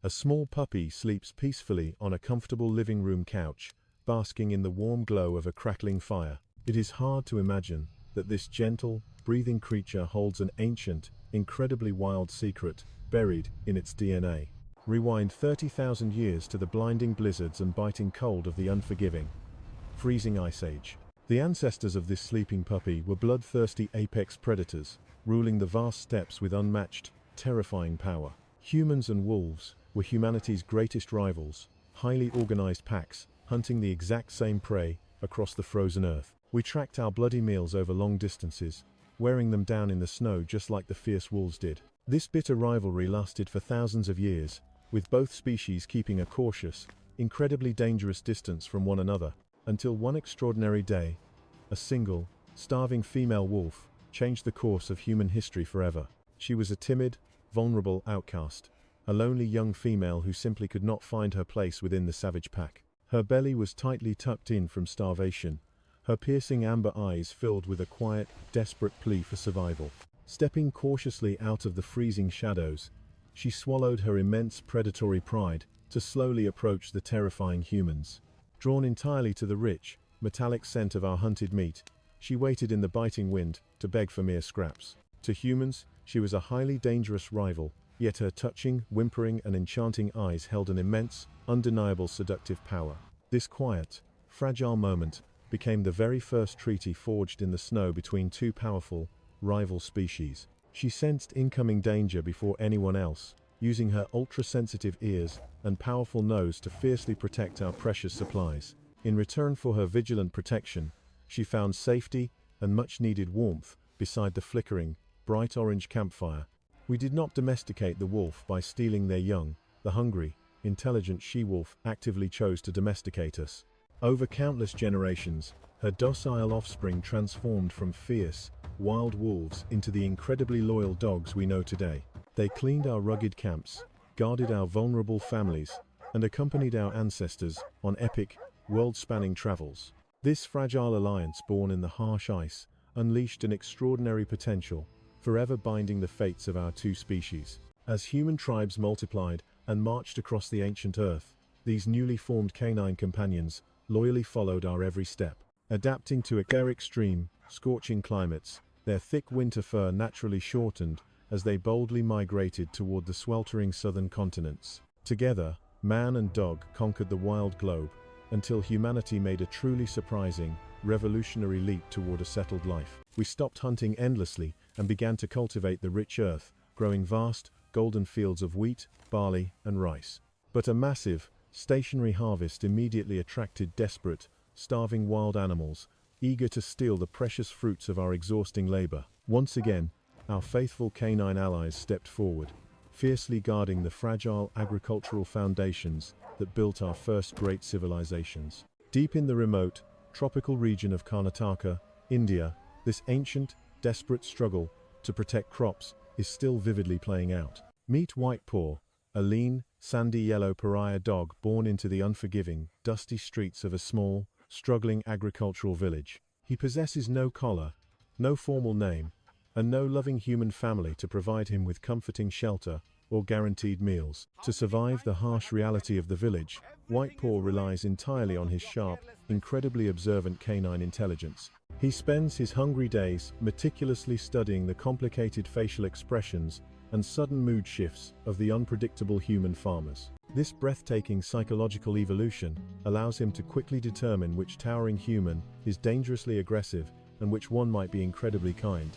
A small puppy sleeps peacefully on a comfortable living room couch, basking in the warm glow of a crackling fire. It is hard to imagine that this gentle, breathing creature holds an ancient, incredibly wild secret buried in its DNA. Rewind 30,000 years to the blinding blizzards and biting cold of the unforgiving, freezing ice age. The ancestors of this sleeping puppy were bloodthirsty apex predators, ruling the vast steppes with unmatched, terrifying power. Humans and wolves were humanity's greatest rivals, highly organized packs, hunting the exact same prey across the frozen earth. We tracked our bloody meals over long distances, wearing them down in the snow just like the fierce wolves did. This bitter rivalry lasted for thousands of years, with both species keeping a cautious, incredibly dangerous distance from one another, until one extraordinary day, a single, starving female wolf changed the course of human history forever. She was a timid, vulnerable outcast, a lonely young female who simply could not find her place within the savage pack. Her belly was tightly tucked in from starvation, her piercing amber eyes filled with a quiet, desperate plea for survival. Stepping cautiously out of the freezing shadows, she swallowed her immense predatory pride to slowly approach the terrifying humans. Drawn entirely to the rich, metallic scent of our hunted meat, she waited in the biting wind to beg for mere scraps. To humans, she was a highly dangerous rival, yet her touching, whimpering and enchanting eyes held an immense, undeniable seductive power. This quiet, fragile moment became the very first treaty forged in the snow between two powerful, rival species. She sensed incoming danger before anyone else, using her ultra-sensitive ears and powerful nose to fiercely protect our precious supplies. In return for her vigilant protection, she found safety and much-needed warmth beside the flickering, bright orange campfire. We did not domesticate the wolf by stealing their young. The hungry, intelligent she-wolf actively chose to domesticate us. Over countless generations, her docile offspring transformed from fierce, wild wolves into the incredibly loyal dogs we know today. They cleaned our rugged camps, guarded our vulnerable families, and accompanied our ancestors on epic, world-spanning travels. This fragile alliance born in the harsh ice unleashed an extraordinary potential, forever binding the fates of our two species. As human tribes multiplied and marched across the ancient earth, these newly formed canine companions loyally followed our every step. Adapting to their extreme, scorching climates, their thick winter fur naturally shortened as they boldly migrated toward the sweltering southern continents. Together, man and dog conquered the wild globe, until humanity made a truly surprising, revolutionary leap toward a settled life. We stopped hunting endlessly and began to cultivate the rich earth, growing vast, golden fields of wheat, barley, and rice. But a massive, stationary harvest immediately attracted desperate, starving wild animals, eager to steal the precious fruits of our exhausting labor. Once again, our faithful canine allies stepped forward, fiercely guarding the fragile agricultural foundations that built our first great civilizations. Deep in the remote, tropical region of Karnataka, India, this ancient, desperate struggle to protect crops is still vividly playing out. Meet White Paw, a lean, sandy yellow pariah dog born into the unforgiving, dusty streets of a small, struggling agricultural village. He possesses no collar, no formal name, and no loving human family to provide him with comforting shelter or guaranteed meals. To survive the harsh reality of the village, White Paw relies entirely on his sharp, incredibly observant canine intelligence. He spends his hungry days meticulously studying the complicated facial expressions and sudden mood shifts of the unpredictable human farmers. This breathtaking psychological evolution allows him to quickly determine which towering human is dangerously aggressive and which one might be incredibly kind.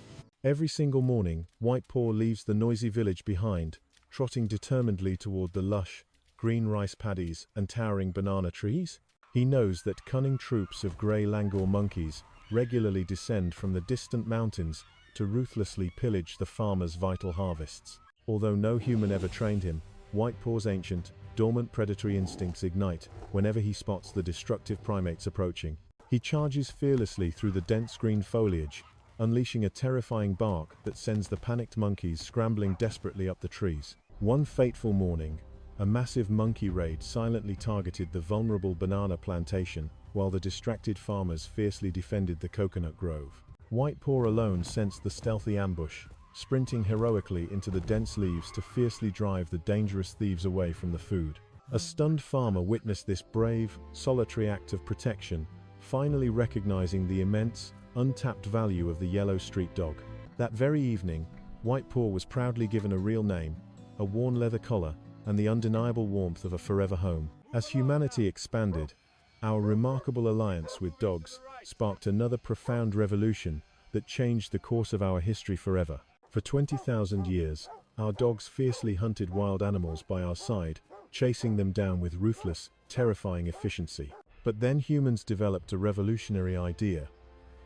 Every single morning, White Paw leaves the noisy village behind, trotting determinedly toward the lush, green rice paddies and towering banana trees. He knows that cunning troops of grey langur monkeys regularly descend from the distant mountains to ruthlessly pillage the farmers' vital harvests. Although no human ever trained him, White Paw's ancient, dormant predatory instincts ignite whenever he spots the destructive primates approaching. He charges fearlessly through the dense green foliage, unleashing a terrifying bark that sends the panicked monkeys scrambling desperately up the trees. One fateful morning, a massive monkey raid silently targeted the vulnerable banana plantation, while the distracted farmers fiercely defended the coconut grove. White Paw alone sensed the stealthy ambush, sprinting heroically into the dense leaves to fiercely drive the dangerous thieves away from the food. A stunned farmer witnessed this brave, solitary act of protection, finally recognizing the immense, untapped value of the yellow street dog. That very evening, White Paw was proudly given a real name, a worn leather collar, and the undeniable warmth of a forever home. As humanity expanded, our remarkable alliance with dogs sparked another profound revolution that changed the course of our history forever. For 20,000 years, our dogs fiercely hunted wild animals by our side, chasing them down with ruthless, terrifying efficiency. But then humans developed a revolutionary idea.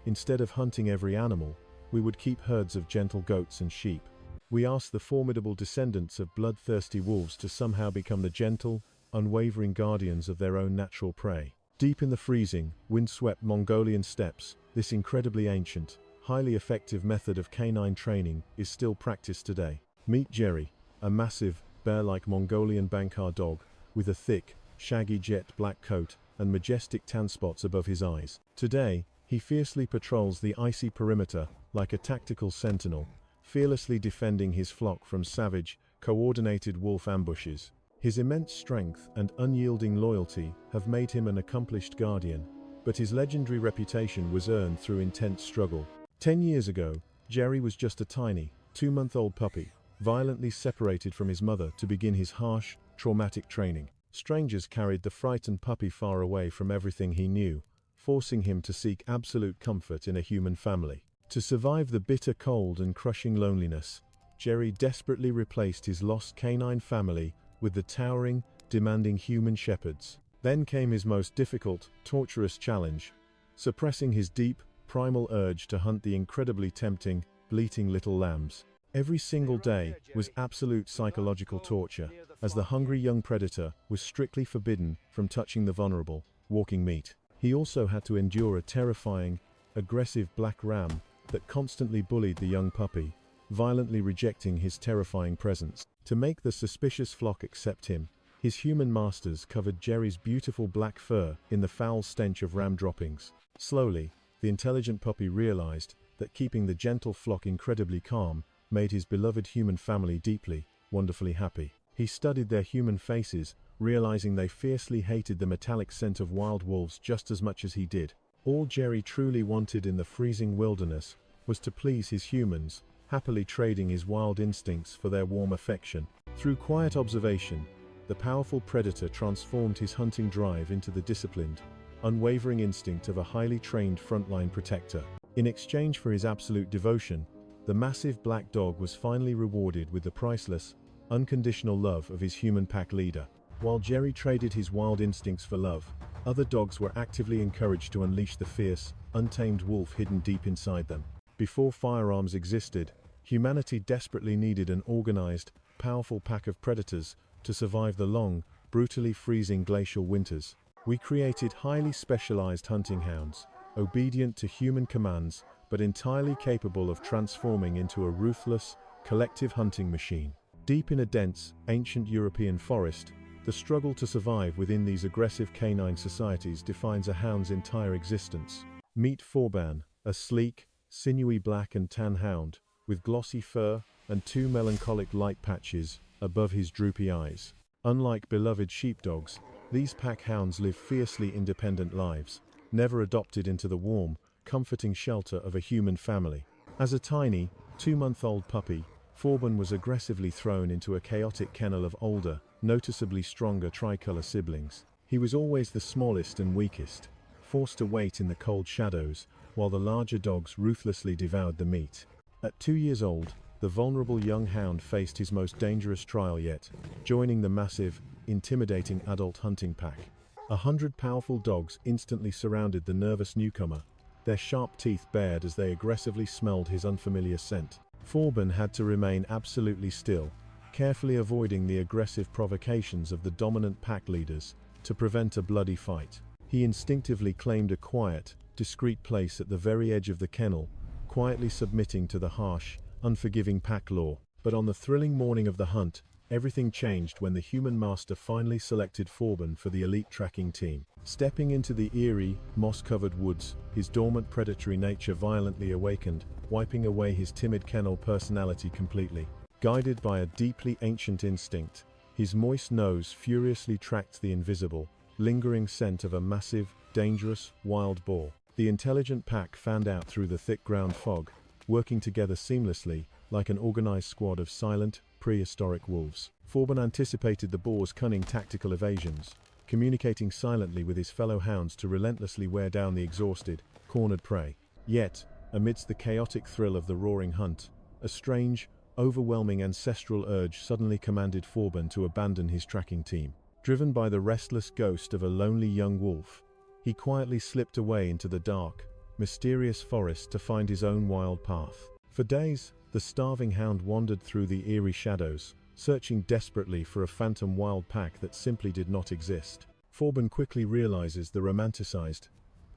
Instead of hunting every animal, we would keep herds of gentle goats and sheep. We asked the formidable descendants of bloodthirsty wolves to somehow become the gentle, unwavering guardians of their own natural prey. Deep in the freezing, windswept Mongolian steppes, this incredibly ancient, highly effective method of canine training is still practiced today. Meet Jerry, a massive, bear-like Mongolian Bankar dog, with a thick, shaggy jet black coat and majestic tan spots above his eyes. Today, he fiercely patrols the icy perimeter like a tactical sentinel, fearlessly defending his flock from savage, coordinated wolf ambushes. His immense strength and unyielding loyalty have made him an accomplished guardian, but his legendary reputation was earned through intense struggle. 10 years ago, Jerry was just a tiny, 2-month-old puppy, violently separated from his mother to begin his harsh, traumatic training. Strangers carried the frightened puppy far away from everything he knew, forcing him to seek absolute comfort in a human family. To survive the bitter cold and crushing loneliness, Jerry desperately replaced his lost canine family with the towering, demanding human shepherds. Then came his most difficult, torturous challenge, suppressing his deep, primal urge to hunt the incredibly tempting, bleating little lambs. Every single day was absolute psychological torture, as the hungry young predator was strictly forbidden from touching the vulnerable, walking meat. He also had to endure a terrifying, aggressive black ram that constantly bullied the young puppy, violently rejecting his terrifying presence. To make the suspicious flock accept him, his human masters covered Jerry's beautiful black fur in the foul stench of ram droppings. Slowly, the intelligent puppy realized that keeping the gentle flock incredibly calm made his beloved human family deeply, wonderfully happy. He studied their human faces, realizing they fiercely hated the metallic scent of wild wolves just as much as he did. All Jerry truly wanted in the freezing wilderness was to please his humans, happily trading his wild instincts for their warm affection. Through quiet observation, the powerful predator transformed his hunting drive into the disciplined, unwavering instinct of a highly trained frontline protector. In exchange for his absolute devotion, the massive black dog was finally rewarded with the priceless, unconditional love of his human pack leader. While Jerry traded his wild instincts for love, other dogs were actively encouraged to unleash the fierce, untamed wolf hidden deep inside them. Before firearms existed, humanity desperately needed an organized, powerful pack of predators to survive the long, brutally freezing glacial winters. We created highly specialized hunting hounds, obedient to human commands, but entirely capable of transforming into a ruthless, collective hunting machine. Deep in a dense, ancient European forest, the struggle to survive within these aggressive canine societies defines a hound's entire existence. Meet Furban, a sleek, sinewy black and tan hound, with glossy fur and 2 melancholic light patches above his droopy eyes. Unlike beloved sheepdogs, these pack hounds live fiercely independent lives, never adopted into the warm, comforting shelter of a human family. As a tiny, 2-month-old puppy, Furban was aggressively thrown into a chaotic kennel of older, noticeably stronger tricolor siblings. He was always the smallest and weakest, forced to wait in the cold shadows, while the larger dogs ruthlessly devoured the meat. At 2 years old, the vulnerable young hound faced his most dangerous trial yet, joining the massive, intimidating adult hunting pack. 100 powerful dogs instantly surrounded the nervous newcomer, their sharp teeth bared as they aggressively smelled his unfamiliar scent. Furban had to remain absolutely still, carefully avoiding the aggressive provocations of the dominant pack leaders to prevent a bloody fight. He instinctively claimed a quiet, discreet place at the very edge of the kennel, quietly submitting to the harsh, unforgiving pack law. But on the thrilling morning of the hunt, Everything changed when the human master finally selected Forban for the elite tracking team. Stepping into the eerie, moss-covered woods, his dormant predatory nature violently awakened, wiping away his timid kennel personality completely. Guided by a deeply ancient instinct, his moist nose furiously tracked the invisible, lingering scent of a massive, dangerous, wild boar. The intelligent pack fanned out through the thick ground fog, working together seamlessly, like an organized squad of silent, prehistoric wolves. Forban anticipated the boar's cunning tactical evasions, communicating silently with his fellow hounds to relentlessly wear down the exhausted, cornered prey. Yet, amidst the chaotic thrill of the roaring hunt, a strange, overwhelming ancestral urge suddenly commanded Forban to abandon his tracking team. Driven by the restless ghost of a lonely young wolf, he quietly slipped away into the dark, mysterious forest to find his own wild path. For days, the starving hound wandered through the eerie shadows, searching desperately for a phantom wild pack that simply did not exist. Forban quickly realizes the romanticized,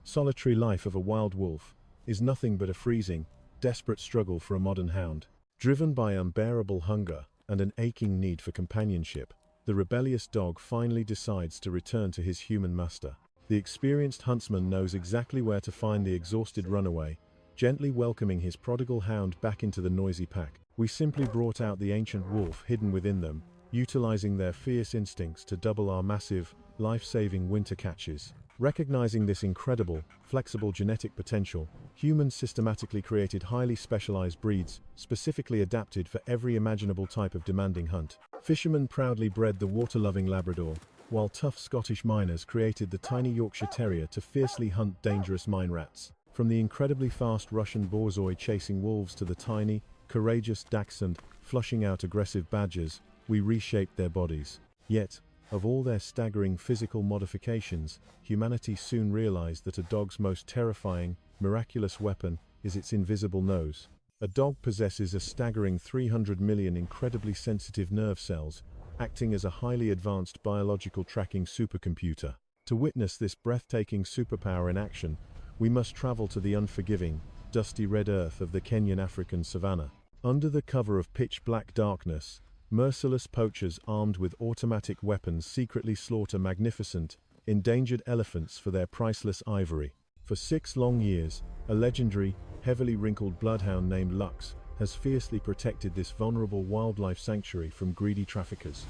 solitary life of a wild wolf is nothing but a freezing, desperate struggle for a modern hound. Driven by unbearable hunger and an aching need for companionship, the rebellious dog finally decides to return to his human master. The experienced huntsman knows exactly where to find the exhausted runaway, gently welcoming his prodigal hound back into the noisy pack. We simply brought out the ancient wolf hidden within them, utilizing their fierce instincts to double our massive, life-saving winter catches. Recognizing this incredible, flexible genetic potential, humans systematically created highly specialized breeds, specifically adapted for every imaginable type of demanding hunt. Fishermen proudly bred the water-loving Labrador, while tough Scottish miners created the tiny Yorkshire Terrier to fiercely hunt dangerous mine rats. From the incredibly fast Russian Borzoi chasing wolves to the tiny, courageous Dachshund flushing out aggressive badgers, we reshaped their bodies. Yet, of all their staggering physical modifications, humanity soon realized that a dog's most terrifying, miraculous weapon is its invisible nose. A dog possesses a staggering 300 million incredibly sensitive nerve cells, acting as a highly advanced biological tracking supercomputer. To witness this breathtaking superpower in action, we must travel to the unforgiving, dusty red earth of the Kenyan African savanna. Under the cover of pitch-black darkness, merciless poachers armed with automatic weapons secretly slaughter magnificent, endangered elephants for their priceless ivory. For 6 long years, a legendary, heavily wrinkled bloodhound named Lux has fiercely protected this vulnerable wildlife sanctuary from greedy traffickers.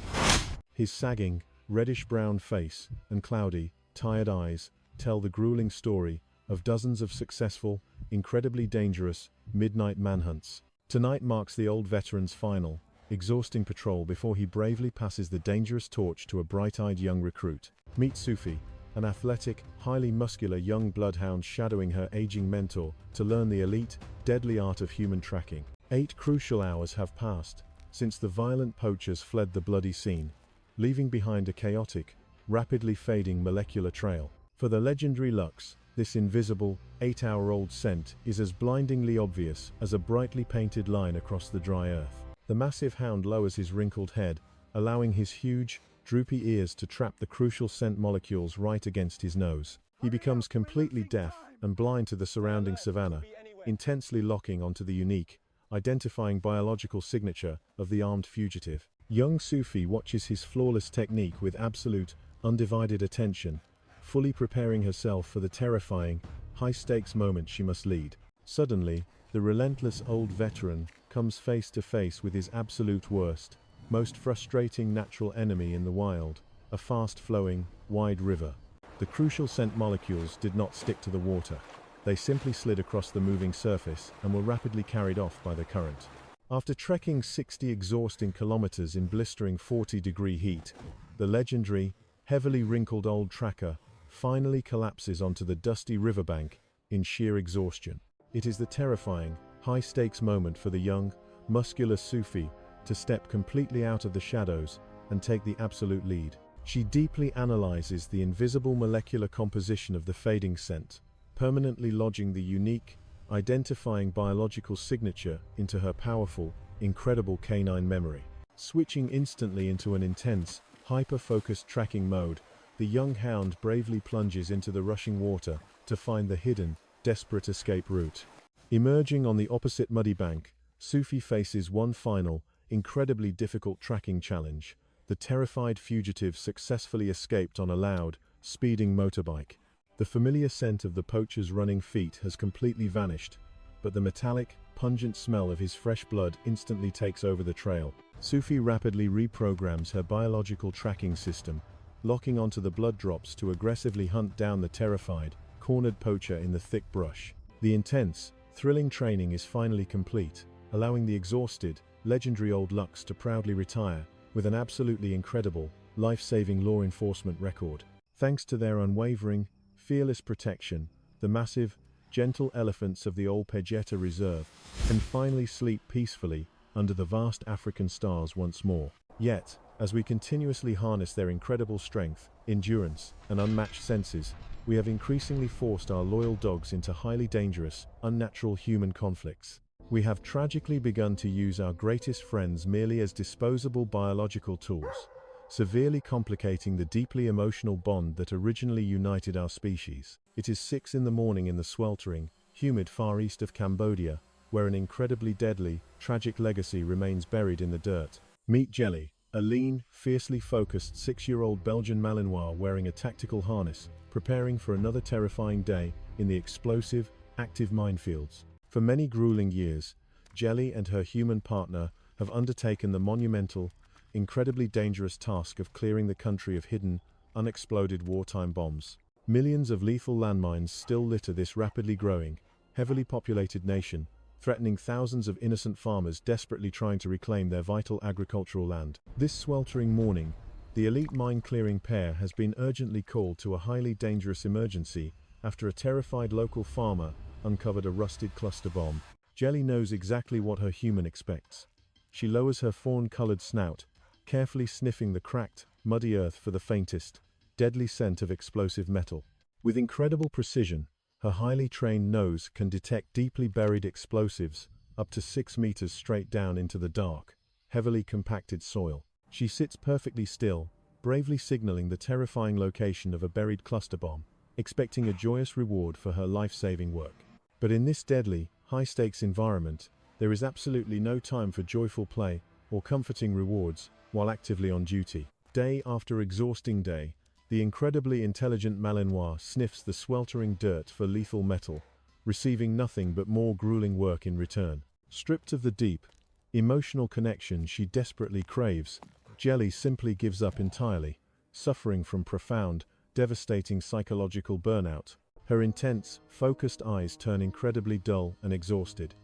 His sagging, reddish-brown face and cloudy, tired eyes tell the grueling story of dozens of successful, incredibly dangerous, midnight manhunts. Tonight marks the old veteran's final, exhausting patrol before he bravely passes the dangerous torch to a bright-eyed young recruit. Meet Sufi, an athletic, highly muscular young bloodhound shadowing her aging mentor to learn the elite, deadly art of human tracking. 8 crucial hours have passed since the violent poachers fled the bloody scene, leaving behind a chaotic, rapidly fading molecular trail. For the legendary Lux, this invisible, 8-hour-old scent is as blindingly obvious as a brightly painted line across the dry earth. The massive hound lowers his wrinkled head, allowing his huge, droopy ears to trap the crucial scent molecules right against his nose. He becomes completely deaf and blind to the surrounding savanna, intensely locking onto the unique, identifying biological signature of the armed fugitive. Young Sufi watches his flawless technique with absolute, undivided attention, fully preparing herself for the terrifying, high-stakes moment she must lead. Suddenly, the relentless old veteran comes face to face with his absolute worst, most frustrating natural enemy in the wild, a fast-flowing, wide river. The crucial scent molecules did not stick to the water. They simply slid across the moving surface and were rapidly carried off by the current. After trekking 60 exhausting kilometers in blistering 40-degree heat, the legendary, heavily wrinkled old tracker finally collapses onto the dusty riverbank in sheer exhaustion. It is the terrifying, high-stakes moment for the young, muscular Sufi to step completely out of the shadows and take the absolute lead. She deeply analyzes the invisible molecular composition of the fading scent, permanently lodging the unique, identifying biological signature into her powerful, incredible canine memory. Switching instantly into an intense, hyper-focused tracking mode, the young hound bravely plunges into the rushing water to find the hidden, desperate escape route. Emerging on the opposite muddy bank, Sufi faces one final, incredibly difficult tracking challenge, the terrified fugitive successfully escaped on a loud, speeding motorbike. The familiar scent of the poacher's running feet has completely vanished, but the metallic, pungent smell of his fresh blood instantly takes over the trail. Sufi rapidly reprograms her biological tracking system, locking onto the blood drops to aggressively hunt down the terrified, cornered poacher in the thick brush. The intense, thrilling training is finally complete, allowing the exhausted, legendary old Lux to proudly retire with an absolutely incredible, life-saving law enforcement record. Thanks to their unwavering, fearless protection, the massive, gentle elephants of the Old Pejeta Reserve can finally sleep peacefully under the vast African stars once more. Yet, as we continuously harness their incredible strength, endurance, and unmatched senses, we have increasingly forced our loyal dogs into highly dangerous, unnatural human conflicts. We have tragically begun to use our greatest friends merely as disposable biological tools, severely complicating the deeply emotional bond that originally united our species. It is 6 in the morning in the sweltering, humid far east of Cambodia, where an incredibly deadly, tragic legacy remains buried in the dirt. Meet Jelly, a lean, fiercely focused 6-year-old Belgian Malinois wearing a tactical harness, preparing for another terrifying day in the explosive, active minefields. For many grueling years, Jelly and her human partner have undertaken the monumental, incredibly dangerous task of clearing the country of hidden, unexploded wartime bombs. Millions of lethal landmines still litter this rapidly growing, heavily populated nation, threatening thousands of innocent farmers desperately trying to reclaim their vital agricultural land. This sweltering morning, the elite mine-clearing pair has been urgently called to a highly dangerous emergency after a terrified local farmer uncovered a rusted cluster bomb. Jelly knows exactly what her human expects. She lowers her fawn-colored snout, carefully sniffing the cracked, muddy earth for the faintest, deadly scent of explosive metal. With incredible precision, her highly trained nose can detect deeply buried explosives up to 6 meters straight down into the dark, heavily compacted soil. She sits perfectly still, bravely signaling the terrifying location of a buried cluster bomb, expecting a joyous reward for her life-saving work. But in this deadly, high-stakes environment, there is absolutely no time for joyful play or comforting rewards while actively on duty. Day after exhausting day, the incredibly intelligent Malinois sniffs the sweltering dirt for lethal metal, receiving nothing but more grueling work in return. Stripped of the deep, emotional connection she desperately craves, Jelly simply gives up entirely, suffering from profound, devastating psychological burnout. Her intense, focused eyes turn incredibly dull and exhausted.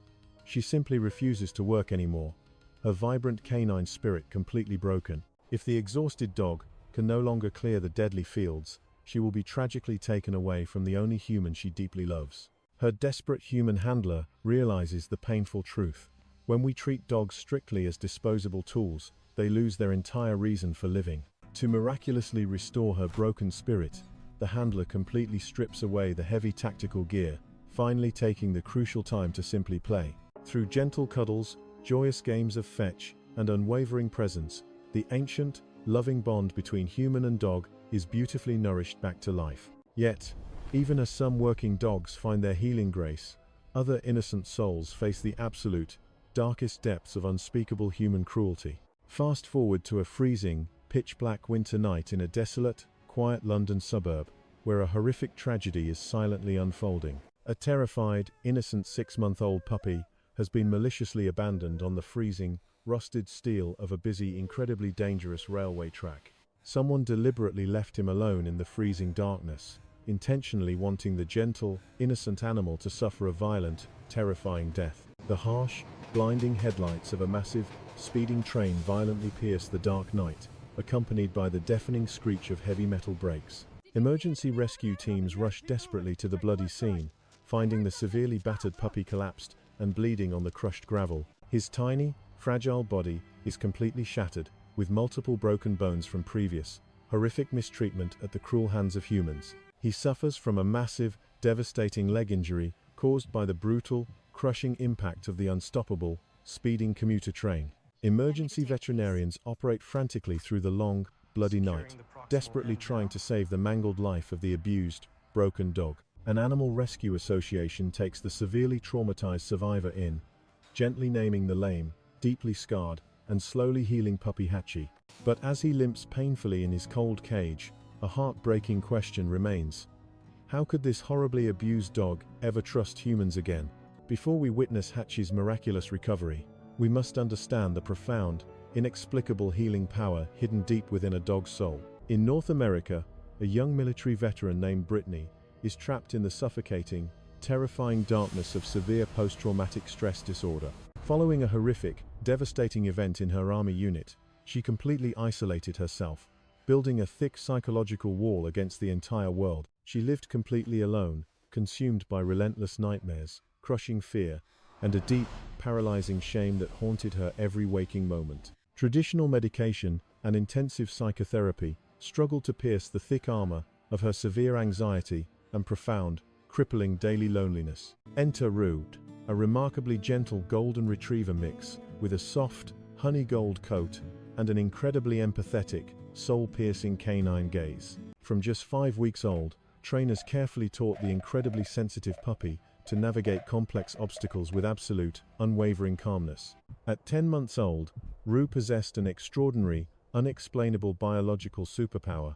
She simply refuses to work anymore, her vibrant canine spirit completely broken. If the exhausted dog can no longer clear the deadly fields, she will be tragically taken away from the only human she deeply loves. Her desperate human handler realizes the painful truth. When we treat dogs strictly as disposable tools, they lose their entire reason for living. To miraculously restore her broken spirit, the handler completely strips away the heavy tactical gear, finally taking the crucial time to simply play. Through gentle cuddles, joyous games of fetch, and unwavering presence, the ancient, loving bond between human and dog is beautifully nourished back to life. Yet, even as some working dogs find their healing grace, other innocent souls face the absolute, darkest depths of unspeakable human cruelty. Fast forward to a freezing, pitch-black winter night in a desolate, quiet London suburb, where a horrific tragedy is silently unfolding. A terrified, innocent 6-month-old puppy has been maliciously abandoned on the freezing, rusted steel of a busy, incredibly dangerous railway track. Someone deliberately left him alone in the freezing darkness, intentionally wanting the gentle, innocent animal to suffer a violent, terrifying death. The harsh, blinding headlights of a massive, speeding train violently pierce the dark night, accompanied by the deafening screech of heavy metal brakes. Emergency rescue teams rush desperately to the bloody scene, finding the severely battered puppy collapsed and bleeding on the crushed gravel. His tiny, fragile body is completely shattered, with multiple broken bones from previous, horrific mistreatment at the cruel hands of humans. He suffers from a massive, devastating leg injury caused by the brutal, crushing impact of the unstoppable, speeding commuter train. Emergency veterinarians operate frantically through the long, bloody night, desperately trying to save the mangled life of the abused, broken dog. An animal rescue association takes the severely traumatized survivor in, gently naming the lame, deeply scarred, and slowly healing puppy Hachi. But as he limps painfully in his cold cage, a heartbreaking question remains. How could this horribly abused dog ever trust humans again? Before we witness Hachi's miraculous recovery, we must understand the profound, inexplicable healing power hidden deep within a dog's soul. In North America, a young military veteran named Brittany is trapped in the suffocating, terrifying darkness of severe post-traumatic stress disorder. Following a horrific, devastating event in her army unit, she completely isolated herself, building a thick psychological wall against the entire world. She lived completely alone, consumed by relentless nightmares, crushing fear, and a deep, paralyzing shame that haunted her every waking moment. Traditional medication and intensive psychotherapy struggled to pierce the thick armor of her severe anxiety and profound, crippling daily loneliness. Enter Rude, a remarkably gentle golden retriever mix with a soft, honey gold coat and an incredibly empathetic, soul-piercing canine gaze. From just 5 weeks old, trainers carefully taught the incredibly sensitive puppy to navigate complex obstacles with absolute, unwavering calmness. At 10 months old, Rue possessed an extraordinary, unexplainable biological superpower,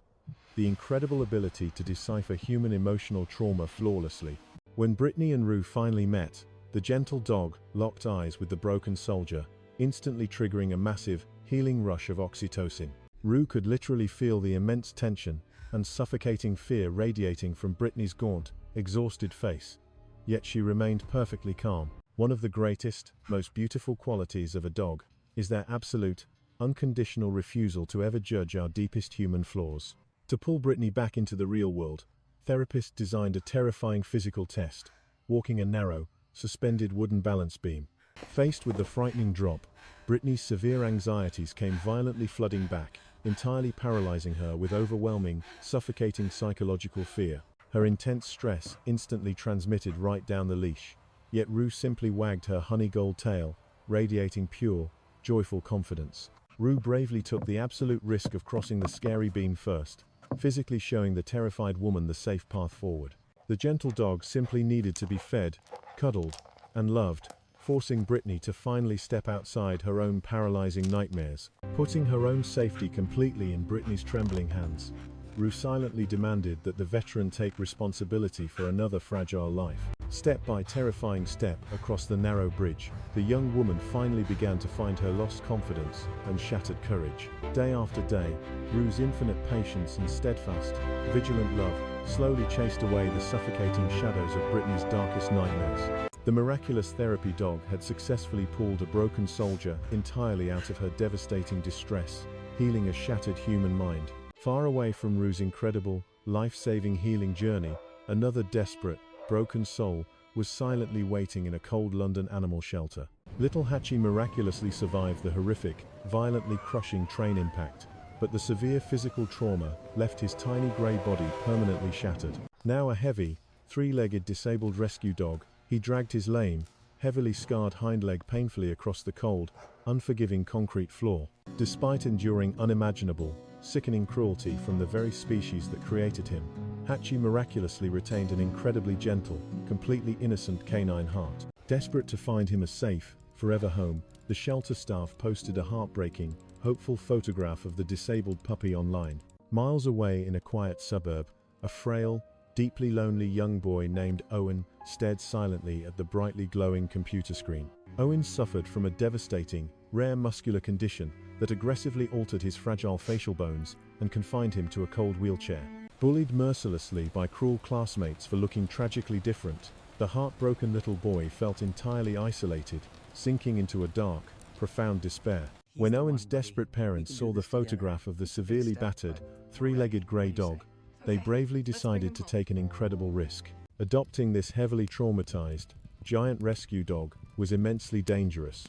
the incredible ability to decipher human emotional trauma flawlessly. When Brittany and Rue finally met, the gentle dog locked eyes with the broken soldier, instantly triggering a massive, healing rush of oxytocin. Rue could literally feel the immense tension and suffocating fear radiating from Brittany's gaunt, exhausted face. Yet she remained perfectly calm. One of the greatest, most beautiful qualities of a dog is their absolute, unconditional refusal to ever judge our deepest human flaws. To pull Brittany back into the real world, therapists designed a terrifying physical test, walking a narrow, suspended wooden balance beam. Faced with the frightening drop, Brittany's severe anxieties came violently flooding back, entirely paralyzing her with overwhelming, suffocating psychological fear. Her intense stress instantly transmitted right down the leash, yet Rue simply wagged her honey gold tail, radiating pure, joyful confidence. Rue bravely took the absolute risk of crossing the scary beam first, physically showing the terrified woman the safe path forward. The gentle dog simply needed to be fed, cuddled, and loved, forcing Brittany to finally step outside her own paralyzing nightmares. Putting her own safety completely in Brittany's trembling hands, Rue silently demanded that the veteran take responsibility for another fragile life. Step by terrifying step across the narrow bridge, the young woman finally began to find her lost confidence and shattered courage. Day after day, Rue's infinite patience and steadfast, vigilant love slowly chased away the suffocating shadows of Brittany's darkest nightmares. The miraculous therapy dog had successfully pulled a broken soldier entirely out of her devastating distress, healing a shattered human mind. Far away from Rue's incredible, life-saving healing journey, another desperate, broken soul was silently waiting in a cold London animal shelter. Little Hachi miraculously survived the horrific, violently crushing train impact, but the severe physical trauma left his tiny grey body permanently shattered. Now a heavy, three-legged disabled rescue dog, he dragged his lame, heavily scarred hind leg painfully across the cold, unforgiving concrete floor. Despite enduring unimaginable, sickening cruelty from the very species that created him, Hachi miraculously retained an incredibly gentle, completely innocent canine heart. Desperate to find him a safe, forever home, the shelter staff posted a heartbreaking, hopeful photograph of the disabled puppy online. Miles away in a quiet suburb, a frail, deeply lonely young boy named Owen stared silently at the brightly glowing computer screen. Owen suffered from a devastating, rare muscular condition that aggressively altered his fragile facial bones and confined him to a cold wheelchair. Bullied mercilessly by cruel classmates for looking tragically different, the heartbroken little boy felt entirely isolated, sinking into a dark, profound despair. When Owen's desperate parents saw the photograph of the severely battered, three-legged grey dog, they bravely decided to take an incredible risk. Adopting this heavily traumatized, giant rescue dog was immensely dangerous.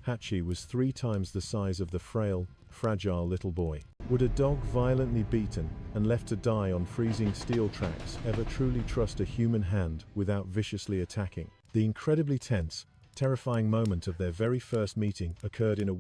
Hachi was 3 times the size of the frail, fragile little boy. Would a dog violently beaten and left to die on freezing steel tracks ever truly trust a human hand without viciously attacking? The incredibly tense, terrifying moment of their very first meeting occurred in a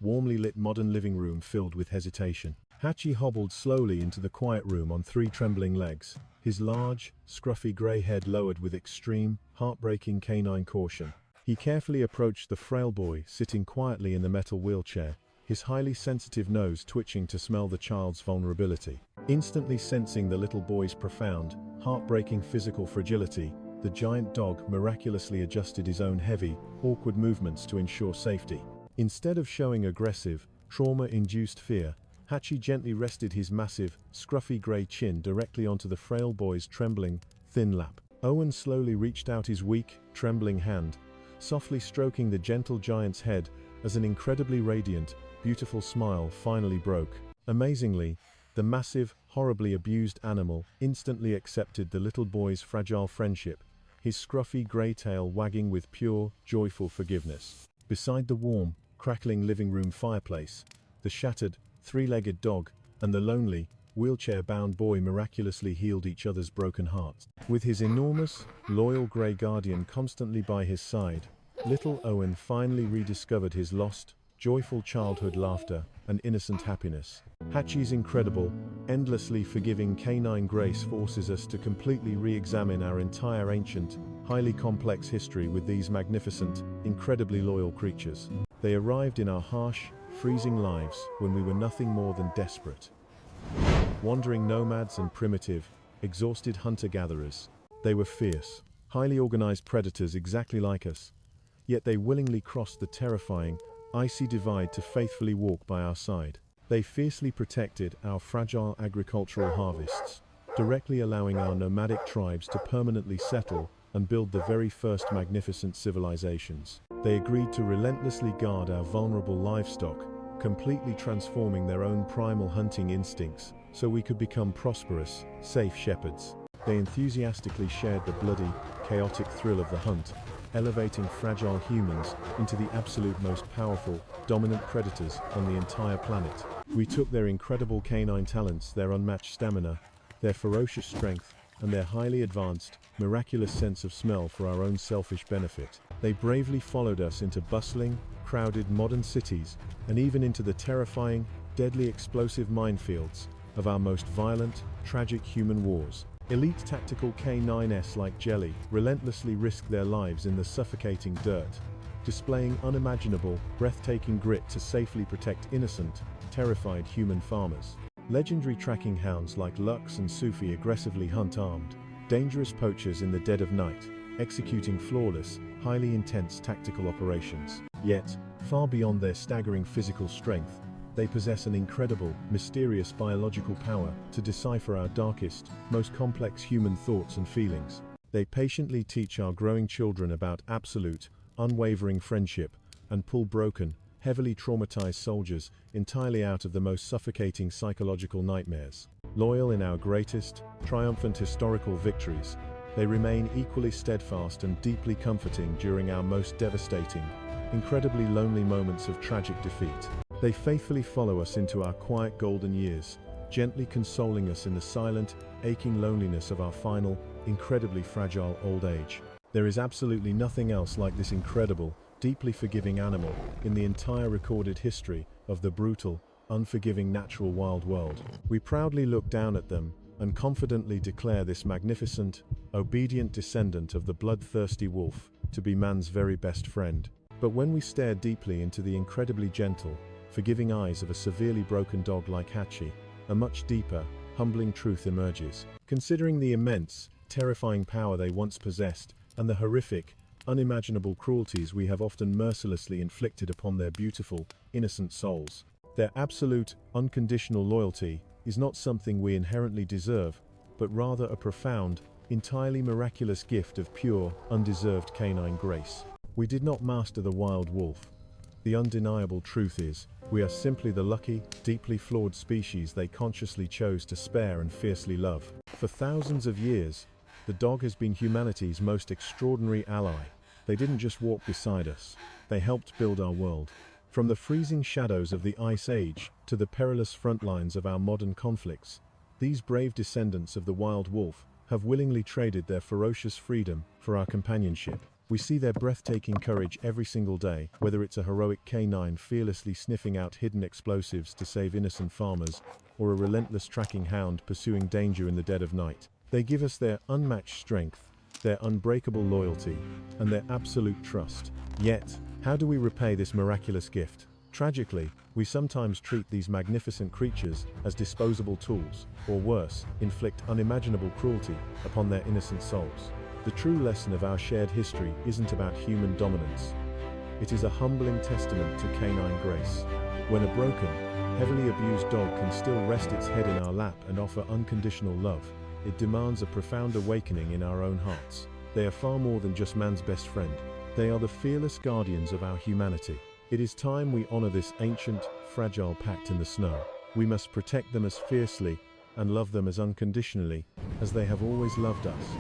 warmly lit modern living room filled with hesitation. Hachi hobbled slowly into the quiet room on 3 trembling legs, his large, scruffy grey head lowered with extreme, heartbreaking canine caution. He carefully approached the frail boy sitting quietly in the metal wheelchair, his highly sensitive nose twitching to smell the child's vulnerability. Instantly sensing the little boy's profound, heartbreaking physical fragility, the giant dog miraculously adjusted his own heavy, awkward movements to ensure safety. Instead of showing aggressive, trauma-induced fear, Hachi gently rested his massive, scruffy grey chin directly onto the frail boy's trembling, thin lap. Owen slowly reached out his weak, trembling hand, softly stroking the gentle giant's head as an incredibly radiant, beautiful smile finally broke. Amazingly, the massive, horribly abused animal instantly accepted the little boy's fragile friendship, his scruffy grey tail wagging with pure, joyful forgiveness. Beside the warm, crackling living room fireplace, the shattered, three-legged dog and the lonely, wheelchair-bound boy miraculously healed each other's broken hearts. With his enormous, loyal grey guardian constantly by his side, little Owen finally rediscovered his lost, joyful childhood laughter and innocent happiness. Hachi's incredible, endlessly forgiving canine grace forces us to completely re-examine our entire ancient, highly complex history with these magnificent, incredibly loyal creatures. They arrived in our harsh, freezing lives when we were nothing more than desperate. Wandering nomads and primitive, exhausted hunter-gatherers. They were fierce, highly organized predators exactly like us, yet they willingly crossed the terrifying, icy divide to faithfully walk by our side. They fiercely protected our fragile agricultural harvests, directly allowing our nomadic tribes to permanently settle and build the very first magnificent civilizations. They agreed to relentlessly guard our vulnerable livestock, completely transforming their own primal hunting instincts so we could become prosperous, safe shepherds. They enthusiastically shared the bloody, chaotic thrill of the hunt, elevating fragile humans into the absolute most powerful, dominant predators on the entire planet. We took their incredible canine talents, their unmatched stamina, their ferocious strength, and their highly advanced, miraculous sense of smell for our own selfish benefit. They bravely followed us into bustling, crowded modern cities, and even into the terrifying, deadly explosive minefields of our most violent, tragic human wars. Elite tactical K9s like Jelly relentlessly risked their lives in the suffocating dirt, displaying unimaginable, breathtaking grit to safely protect innocent, terrified human farmers. Legendary tracking hounds like Lux and Sufi aggressively hunt armed, dangerous poachers in the dead of night, executing flawless, highly intense tactical operations. Yet, far beyond their staggering physical strength, they possess an incredible, mysterious biological power to decipher our darkest, most complex human thoughts and feelings. They patiently teach our growing children about absolute, unwavering friendship, and pull broken, heavily traumatized soldiers entirely out of the most suffocating psychological nightmares. Loyal in our greatest, triumphant historical victories, they remain equally steadfast and deeply comforting during our most devastating, incredibly lonely moments of tragic defeat. They faithfully follow us into our quiet golden years, gently consoling us in the silent, aching loneliness of our final, incredibly fragile old age. There is absolutely nothing else like this incredible, deeply forgiving animal in the entire recorded history of the brutal, unforgiving natural wild world. We proudly look down at them and confidently declare this magnificent, obedient descendant of the bloodthirsty wolf to be man's very best friend. But when we stare deeply into the incredibly gentle, forgiving eyes of a severely broken dog like Hachi, a much deeper, humbling truth emerges. Considering the immense, terrifying power they once possessed, and the horrific, unimaginable cruelties we have often mercilessly inflicted upon their beautiful, innocent souls, their absolute, unconditional loyalty is not something we inherently deserve, but rather a profound, entirely miraculous gift of pure, undeserved canine grace. We did not master the wild wolf. The undeniable truth is, we are simply the lucky, deeply flawed species they consciously chose to spare and fiercely love. For thousands of years, the dog has been humanity's most extraordinary ally. They didn't just walk beside us, they helped build our world. From the freezing shadows of the Ice Age to the perilous front lines of our modern conflicts, these brave descendants of the wild wolf have willingly traded their ferocious freedom for our companionship. We see their breathtaking courage every single day, whether it's a heroic canine fearlessly sniffing out hidden explosives to save innocent farmers, or a relentless tracking hound pursuing danger in the dead of night. They give us their unmatched strength, their unbreakable loyalty, and their absolute trust. Yet, how do we repay this miraculous gift? Tragically, we sometimes treat these magnificent creatures as disposable tools, or worse, inflict unimaginable cruelty upon their innocent souls. The true lesson of our shared history isn't about human dominance. It is a humbling testament to canine grace. When a broken, heavily abused dog can still rest its head in our lap and offer unconditional love, it demands a profound awakening in our own hearts. They are far more than just man's best friend. They are the fearless guardians of our humanity. It is time we honor this ancient, fragile pact in the snow. We must protect them as fiercely and love them as unconditionally as they have always loved us.